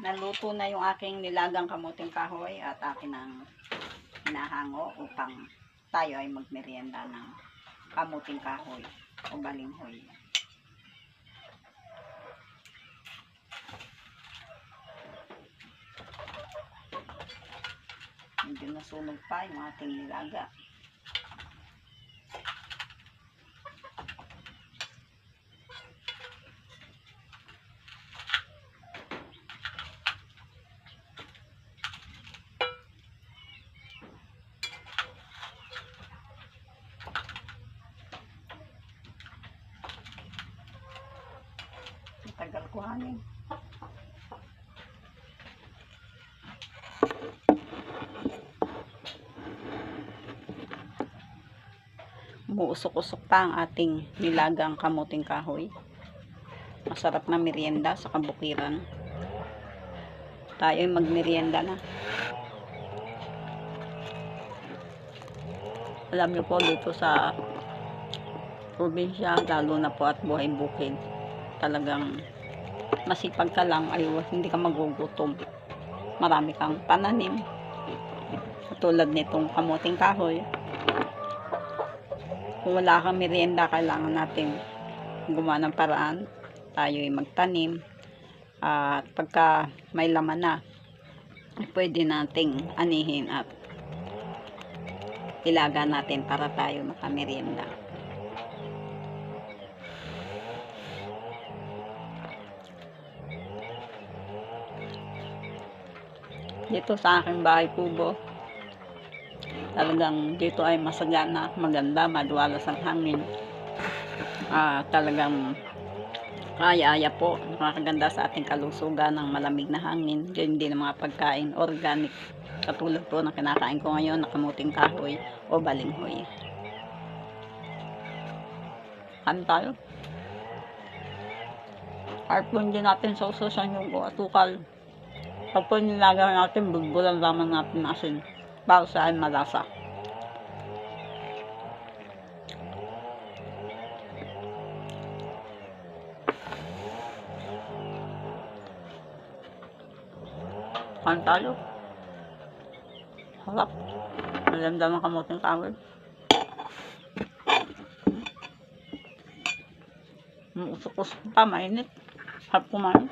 Naluto na yung aking nilagang kamuting kahoy at akin ang hinahango upang tayo ay magmerienda ng kamuting kahoy o balinghoy. Medyo nasunog pa yung ating nilaga. Tagal ko hangin. Umuusok-usok pa ang ating nilagang kamuting kahoy. Masarap na merienda sa kabukiran. Tayo ay magmerienda na. Alam niyo po, dito sa probinsya, lalo na po at buhay bukid, talagang masipag ka lang ay hindi ka magugutom. Marami kang pananim. Tulad nitong kamuting kahoy. Kung wala kang merienda, kailangan natin gumawa ng paraan. Tayo ay magtanim. At pagka may laman na, pwede nating anihin at ilaga natin para tayo makamerienda. Dito sa aking bahay kubo, talagang dito ay masagana, maganda, maduwalas ang hangin. Talagang kaya-aya po, nakakaganda sa ating kalusugan ng malamig na hangin. Diyan din ang mga pagkain organic, katulad po na kinakain ko ngayon na kamuting kahoy o balinghoy. Kain tayo. Harpon din natin sa ususan yung atukal. Pag po nilaga natin, bulbulan lamang natin asin para sa ay malasa. Kain tayo. Harap. Maganda ng kamuting kahoy. Usok-usok pa, mainit. Harap kumain.